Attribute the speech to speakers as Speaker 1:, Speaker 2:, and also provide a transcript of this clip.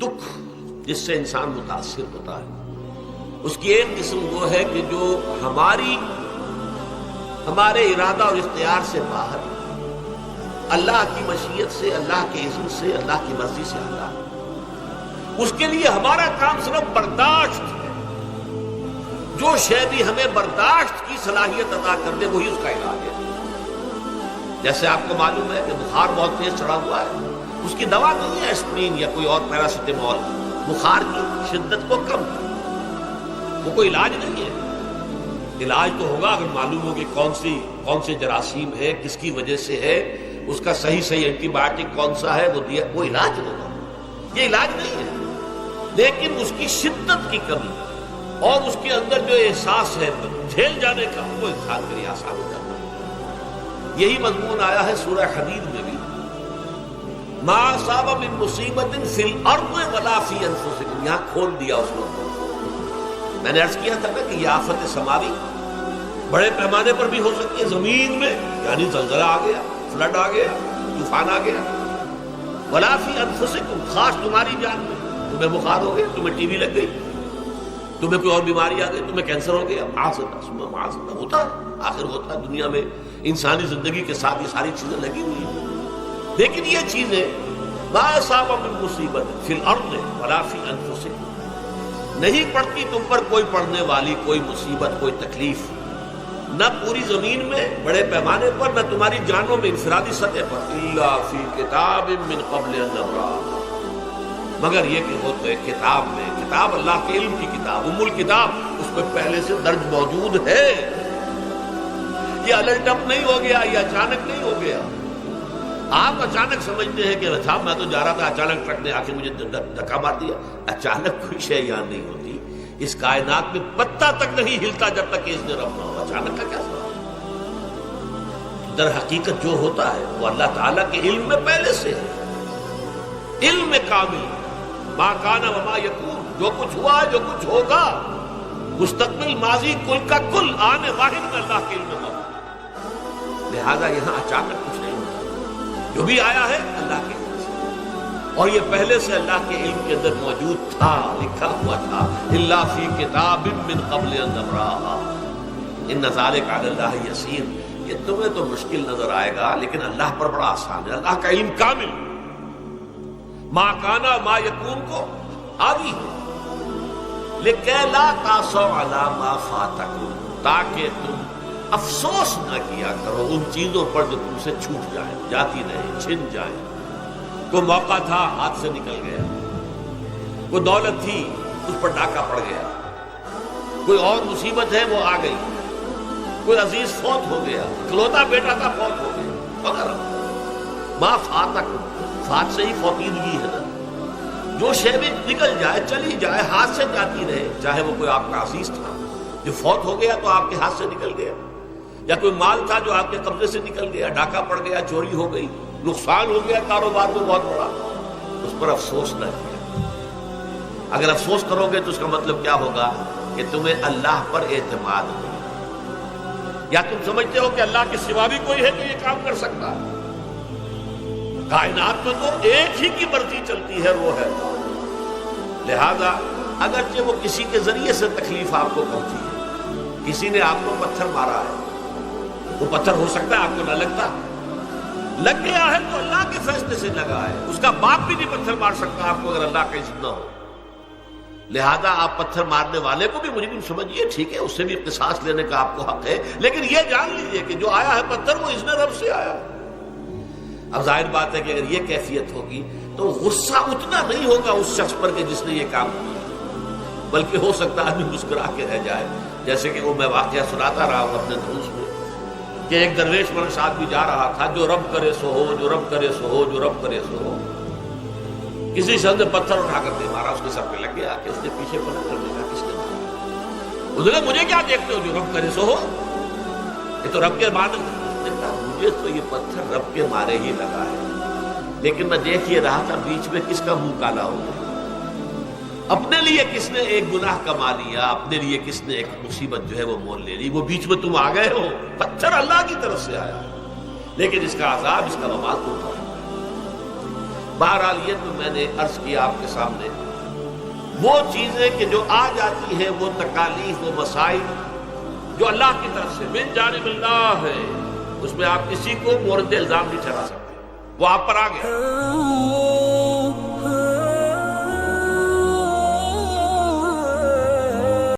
Speaker 1: دکھ جس سے انسان متاثر ہوتا ہے، اس کی ایک قسم وہ ہے کہ جو ہمارے ارادہ اور اختیار سے باہر، اللہ کی مشیت سے، اللہ کے اذن سے، اللہ کی مرضی سے آتا ہے۔ اس کے لیے ہمارا کام صرف برداشت ہے۔ جو شے بھی ہمیں برداشت کی صلاحیت عطا کر دے وہی اس کا علاج ہے۔ جیسے آپ کو معلوم ہے کہ بخار بہت تیز چڑھا ہوا ہے، اس کی دوا نہیں ہے اسپرین یا کوئی اور پیراسیٹامول، بخار کی شدت کو کم، وہ کوئی علاج نہیں ہے۔ علاج تو ہوگا اگر معلوم ہو کہ کون سے جراثیم ہے، کس کی وجہ سے ہے، اس کا صحیح اینٹی بایوٹک کون سا ہے، وہ علاج ہوگا۔ یہ علاج نہیں ہے، لیکن اس کی شدت کی کمی اور اس کے اندر جو احساس ہے جھیل جانے کا، وہ انسان کے لیے آسان ہو جاتا ہے۔ یہی مضمون آیا ہے سورہ حدید میں بھی، ما اصاب من مصیبت فی الارض ولا فی انفسکم، یہاں کھول دیا اس کو۔ میں نے عرض کیا تھا کہ یہ آفت سماوی بڑے پیمانے پر بھی ہو سکتی ہے، زمین میں یعنی زلزلہ آ گیا، فلڈ آ گیا، طوفان آ گیا، ولا فی انفسکم، خاص تمہاری جان میں، تمہیں بخار ہو گیا، تمہیں ٹی وی لگ گئی، تمہیں کوئی اور بیماری آ گئی، تمہیں کینسر ہو گیا، معاذ اللہ ہوتا ہے، آخر ہوتا ہے۔ دنیا میں انسانی زندگی کے ساتھ یہ ساری چیزیں لگی ہوئی ہیں، لیکن یہ چیزیں ما اصاب من مصیبت فی الارض ولا فی انفسکم، نہیں پڑتی تم پر کوئی پڑنے والی کوئی مصیبت، کوئی تکلیف، نہ پوری زمین میں بڑے پیمانے پر، نہ تمہاری جانوں میں انفرادی سطح پر، الا فی کتاب من قبل ان نبرأ، مگر یہ کہ وہ تو ایک کتاب میں، کتاب اللہ کے علم کی کتاب، الکتاب، اس میں پہلے سے درج موجود ہے۔ یہ الٹ اپ نہیں ہو گیا، یہ اچانک نہیں ہو گیا۔ آپ اچانک سمجھتے ہیں کہ صاحب میں تو جا رہا تھا، اچانک ٹرک نے آ کے مجھے دھکا مار دیا۔ اچانک کوئی شے یہاں نہیں ہوتی، اس کائنات میں پتہ تک نہیں ہلتا جب تک کہ اس نے رب نہ ہو۔ اچانک کا کیا سوال؟ در حقیقت جو ہوتا ہے وہ اللہ تعالیٰ کے علم میں پہلے سے ہے، علم میں کامل، ما کان وما یکون، جو کچھ ہوا ہے، جو کچھ ہوگا، مستقبل، ماضی، کل کا کل آنے واحد میں اللہ کے علم میں موجود۔ لہذا یہاں اچانک کچھ نہیں ہوتا، جو بھی آیا ہے اللہ کے علم سے، اور یہ پہلے سے اللہ کے علم کے اندر موجود تھا، لکھا ہوا تھا، الا فی کتاب من قبل ان نبرأ ان ذلک علی اللہ یسیر۔ یہ تمہیں تو مشکل نظر آئے گا لیکن اللہ پر بڑا آسان ہے، اللہ کا علم کامل، ما کانا ما یکون کو آگی ہے، لکہ لا تاسوا علی ما فاتکم، تاکہ تم افسوس نہ کیا کرو ان چیزوں پر جو تم سے چھوٹ جائیں، جاتی رہیں، چھن جائیں۔ کوئی موقع تھا ہاتھ سے نکل گیا، کوئی دولت تھی اس پر ڈاکہ پڑ گیا، کوئی اور مصیبت ہے وہ آ گئی، کوئی عزیز فوت ہو گیا، اکلوتا بیٹا تھا فوت ہو گیا وغیرہ۔ ما فاتکم، فات سے ہی فوتیدگی ہے نا، جو شے بھی نکل جائے، چلی جائے، ہاتھ سے جاتی رہے، چاہے وہ کوئی آپ کا عزیز تھا جو فوت ہو گیا تو آپ کے ہاتھ سے نکل گیا، یا کوئی مال تھا جو آپ کے قبضے سے نکل گیا، ڈاکہ پڑ گیا، چوری ہو گئی، نقصان ہو گیا کاروبار میں بہت بڑا، اس پر افسوس نہ کیا۔ اگر افسوس کرو گے تو اس کا مطلب کیا ہوگا کہ تمہیں اللہ پر اعتماد نہیں، یا تم سمجھتے ہو کہ اللہ کے سوا بھی کوئی ہے جو یہ کام کر سکتا ہے۔ کائنات میں تو ایک ہی کی مرضی چلتی ہے، وہ ہے۔ لہذا اگرچہ وہ کسی کے ذریعے سے تکلیف آپ کو پہنچی ہے، کسی نے آپ کو پتھر مارا ہے، وہ پتھر ہو سکتا ہے آپ کو نہ لگتا، لگ گیا ہے تو اللہ کے فیصلے سے لگا ہے، اس کا باپ بھی نہیں پتھر مار سکتا آپ کو اگر اللہ کا اذن نہ ہو۔ لہذا آپ پتھر مارنے والے کو بھی مجرم سمجھیے، ٹھیک ہے، اس سے بھی قصاص لینے کا آپ کو حق ہے، لیکن یہ جان لیجئے کہ جو آیا ہے پتھر وہ اذن رب سے آیا ہے۔ اب ظاہر بات ہے کہ اگر یہ کیفیت ہوگی تو غصہ اتنا نہیں ہوگا اس شخص پر کہ جس نے یہ کام کیا، بلکہ ہو سکتا ہے آدمی مسکرا کے رہ جائے، جیسے کہ وہ میں واقعہ سناتا رہا ہوں اپنے دروس میں کہ ایک درویش مرد آدمی جا رہا تھا، جو رب کرے سو ہو، جو رب کرے سو ہو، جو رب کرے سو ہو، کسی شخص نے پتھر اٹھا کر دے مارا، اس کے سر پہ لگ گیا کہ اس نے پیچھے پلٹ کر دیکھا کس نے مارا، اس نے کہا مجھے کیا دیکھتے ہو، جو رب کرے سو ہو، یہ تو رب کے مارے، مجھے تو یہ پتھر رب کے مارے ہی لگا ہے، لیکن میں دیکھ یہ رہا تھا بیچ میں کس کا منہ کالا ہو گیا، اپنے لیے کس نے ایک گناہ کما لیا، اپنے لیے کس نے ایک مصیبت جو ہے وہ مول لے لی، وہ بیچ میں تم آ گئے ہو، پتھر اللہ کی طرف سے آیا، لیکن اس کا عذاب، اس کا وبال تم پر۔ بہرحال یہ تو میں نے عرض کیا آپ کے سامنے، وہ چیزیں کہ جو آ جاتی ہیں، وہ تکالیف و مسائل جو اللہ کی طرف سے من جانب اللہ ہے، اس میں آپ کسی کو مورد الزام نہیں ٹھہرا سکتے، وہ آپ پر آ گیا۔